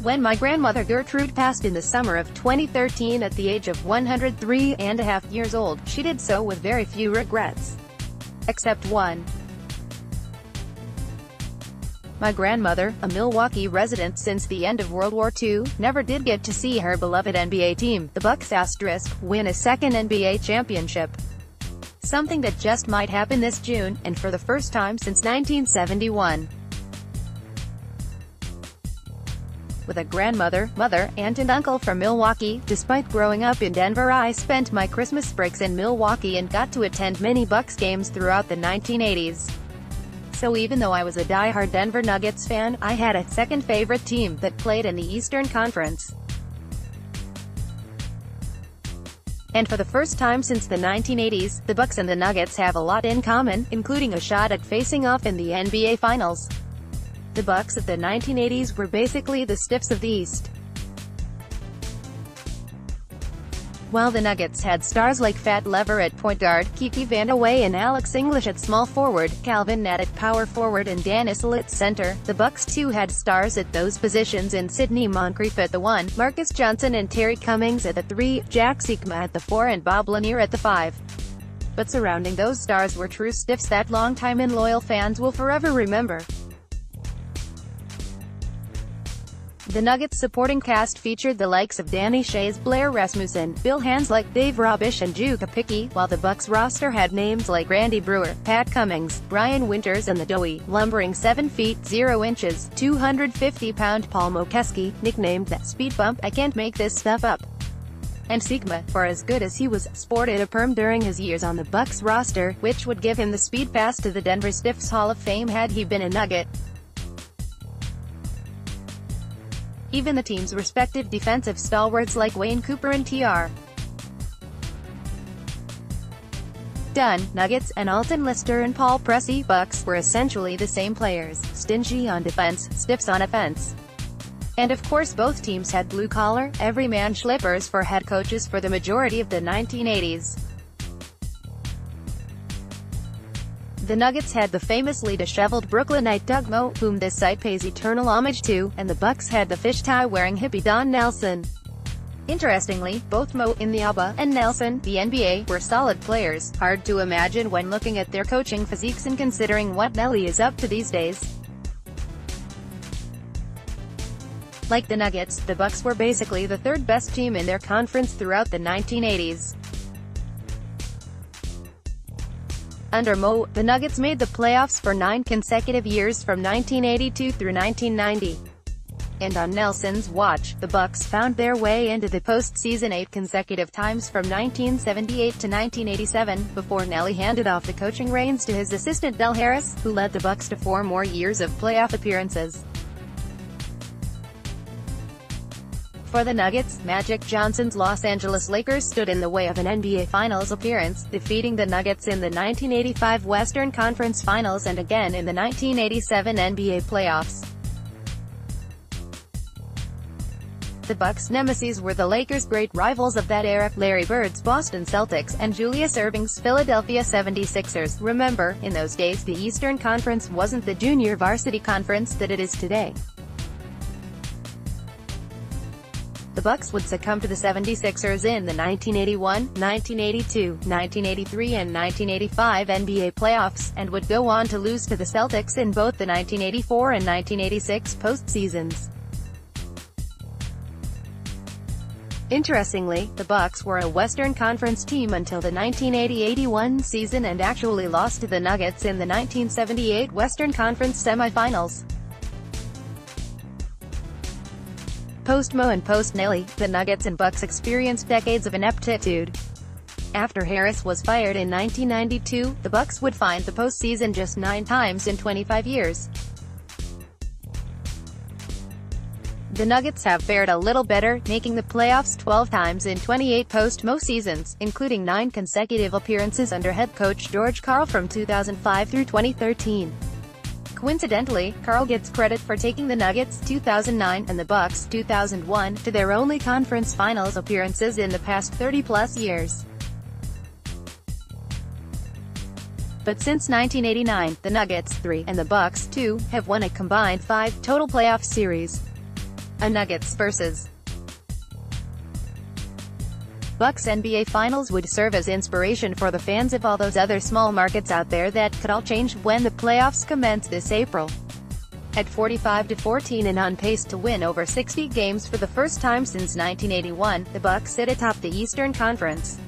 When my grandmother Gertrude passed in the summer of 2013 at the age of 103.5 years old, she did so with very few regrets. Except one. My grandmother, a Milwaukee resident since the end of World War II, never did get to see her beloved NBA team, the Bucks*, win a second NBA championship. Something that just might happen this June, and for the first time since 1971. With a grandmother, mother, aunt and uncle from Milwaukee, despite growing up in Denver, I spent my Christmas breaks in Milwaukee and got to attend many Bucks games throughout the 1980s. So even though I was a die-hard Denver Nuggets fan, I had a second favorite team that played in the Eastern Conference. And for the first time since the 1980s, the Bucks and the Nuggets have a lot in common, including a shot at facing off in the NBA Finals. The Bucks of the 1980s were basically the stiffs of the East, while the Nuggets had stars like Fat Lever at point guard, Kiki Vandeweghe and Alex English at small forward, Calvin Nett at power forward and Dan Issel at center. The Bucks too had stars at those positions in Sidney Moncrief at the 1, Marcus Johnson and Terry Cummings at the 3, Jack Sikma at the 4 and Bob Lanier at the 5. But surrounding those stars were true stiffs that longtime and loyal fans will forever remember. The Nuggets supporting cast featured the likes of Danny Shays, Blair Rasmussen, Bill Hanslick, Dave Robish and Drew Kapicki, while the Bucks roster had names like Randy Brewer, Pat Cummings, Brian Winters and the doughy, lumbering 7 feet 0 inches, 250-pound Paul Mokeski, nicknamed the Speed Bump, I can't make this stuff up. And Sikma, for as good as he was, sported a perm during his years on the Bucks roster, which would give him the speed pass to the Denver Stiffs Hall of Fame had he been a Nugget. Even the team's respective defensive stalwarts like Wayne Cooper and T.R. Dunn, Nuggets, and Alton Lister and Paul Pressey, Bucks, were essentially the same players, stingy on defense, stiffs on offense. And of course both teams had blue-collar, everyman schlippers for head coaches for the majority of the 1980s. The Nuggets had the famously disheveled Brooklynite Doug Moe, whom this site pays eternal homage to, and the Bucks had the fish-tie-wearing hippie Don Nelson. Interestingly, both Moe in the ABA and Nelson, the NBA, were solid players, hard to imagine when looking at their coaching physiques and considering what Nelly is up to these days. Like the Nuggets, the Bucks were basically the third best team in their conference throughout the 1980s. Under Moe, the Nuggets made the playoffs for 9 consecutive years from 1982 through 1990. And on Nelson's watch, the Bucks found their way into the postseason 8 consecutive times from 1978 to 1987, before Nelly handed off the coaching reins to his assistant Del Harris, who led the Bucks to 4 more years of playoff appearances. For the Nuggets, Magic Johnson's Los Angeles Lakers stood in the way of an NBA Finals appearance, defeating the Nuggets in the 1985 Western Conference Finals and again in the 1987 NBA playoffs. The Bucks' nemesis were the Lakers' great rivals of that era, Larry Bird's Boston Celtics, and Julius Erving's Philadelphia 76ers. Remember, in those days the Eastern Conference wasn't the junior varsity conference that it is today. The Bucks would succumb to the 76ers in the 1981, 1982, 1983 and 1985 NBA playoffs, and would go on to lose to the Celtics in both the 1984 and 1986 postseasons. Interestingly, the Bucks were a Western Conference team until the 1980-81 season and actually lost to the Nuggets in the 1978 Western Conference semifinals. Post-Moe and post-Nelly, the Nuggets and Bucks experienced decades of ineptitude. After Harris was fired in 1992, the Bucks would find the postseason just 9 times in 25 years. The Nuggets have fared a little better, making the playoffs 12 times in 28 post-Moe seasons, including 9 consecutive appearances under head coach George Karl from 2005 through 2013. Coincidentally, Karl gets credit for taking the Nuggets 2009 and the Bucks 2001 to their only conference finals appearances in the past 30-plus years. But since 1989, the Nuggets 3 and the Bucks 2 have won a combined 5 total playoff series. A Nuggets vs. Bucks NBA Finals would serve as inspiration for the fans of all those other small markets out there that could all change when the playoffs commence this April. At 45-14 and on pace to win over 60 games for the first time since 1981, the Bucks sit atop the Eastern Conference.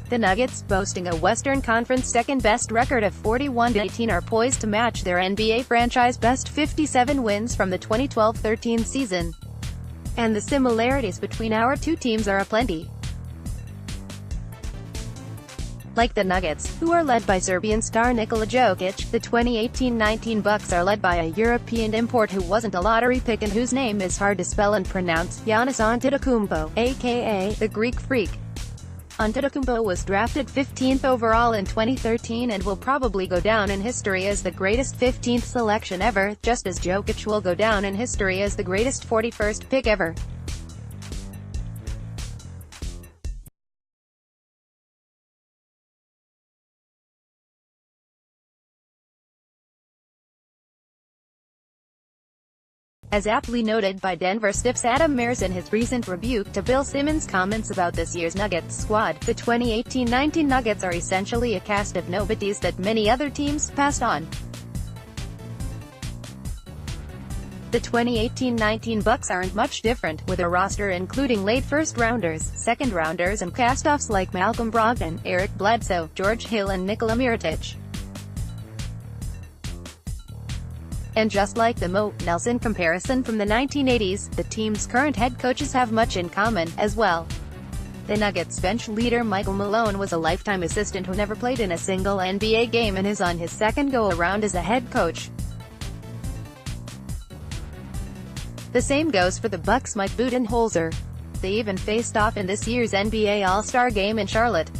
The Nuggets, boasting a Western Conference second-best record of 41-18, are poised to match their NBA franchise best 57 wins from the 2012-13 season. And the similarities between our two teams are aplenty. Like the Nuggets, who are led by Serbian star Nikola Jokic, the 2018-19 Bucks are led by a European import who wasn't a lottery pick and whose name is hard to spell and pronounce, Giannis Antetokounmpo, aka the Greek Freak. Antetokounmpo was drafted 15th overall in 2013 and will probably go down in history as the greatest 15th selection ever, just as Jokic will go down in history as the greatest 41st pick ever. As aptly noted by Denver Stiff's Adam Mears in his recent rebuke to Bill Simmons' comments about this year's Nuggets squad, the 2018-19 Nuggets are essentially a cast of nobodies that many other teams passed on. The 2018-19 Bucks aren't much different, with a roster including late first-rounders, second-rounders and cast-offs like Malcolm Brogdon, Eric Bledsoe, George Hill and Nikola Mirotic. And just like the Mo Nelson comparison from the 1980s, the team's current head coaches have much in common, as well. The Nuggets bench leader Michael Malone was a lifetime assistant who never played in a single NBA game and is on his second go-around as a head coach. The same goes for the Bucks' Mike Budenholzer. They even faced off in this year's NBA All-Star Game in Charlotte.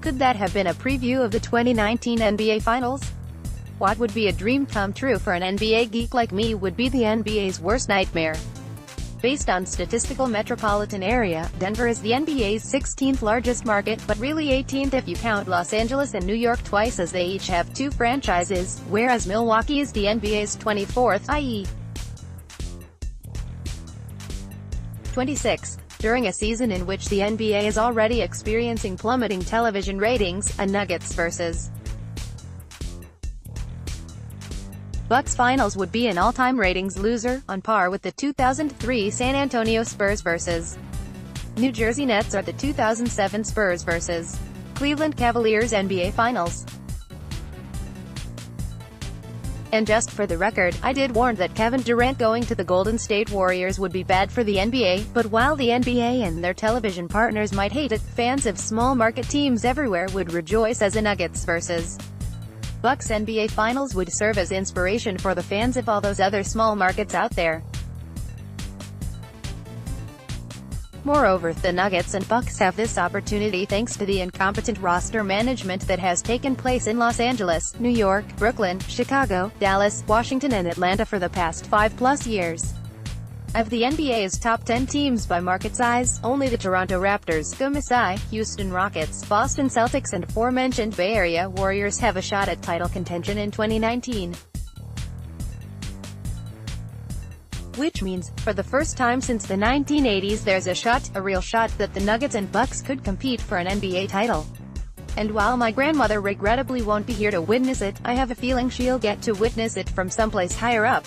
Could that have been a preview of the 2019 NBA Finals? What would be a dream come true for an NBA geek like me would be the NBA's worst nightmare. Based on statistical metropolitan area, Denver is the NBA's 16th largest market, but really 18th if you count Los Angeles and New York twice, as they each have two franchises, whereas Milwaukee is the NBA's 24th, i.e. 26th. During a season in which the NBA is already experiencing plummeting television ratings, a Nuggets vs. Bucks Finals would be an all-time ratings loser, on par with the 2003 San Antonio Spurs vs. New Jersey Nets or the 2007 Spurs vs. Cleveland Cavaliers NBA Finals. And just for the record, I did warn that Kevin Durant going to the Golden State Warriors would be bad for the NBA, but while the NBA and their television partners might hate it, fans of small market teams everywhere would rejoice as a Nuggets vs. Bucks NBA Finals would serve as inspiration for the fans of all those other small markets out there. Moreover, the Nuggets and Bucks have this opportunity thanks to the incompetent roster management that has taken place in Los Angeles, New York, Brooklyn, Chicago, Dallas, Washington and Atlanta for the past 5+ years. Of the NBA's top 10 teams by market size, only the Toronto Raptors, the Masai, Houston Rockets, Boston Celtics and aforementioned Bay Area Warriors have a shot at title contention in 2019. Which means, for the first time since the 1980s there's a real shot, that the Nuggets and Bucks could compete for an NBA title. And while my grandmother regrettably won't be here to witness it, I have a feeling she'll get to witness it from someplace higher up.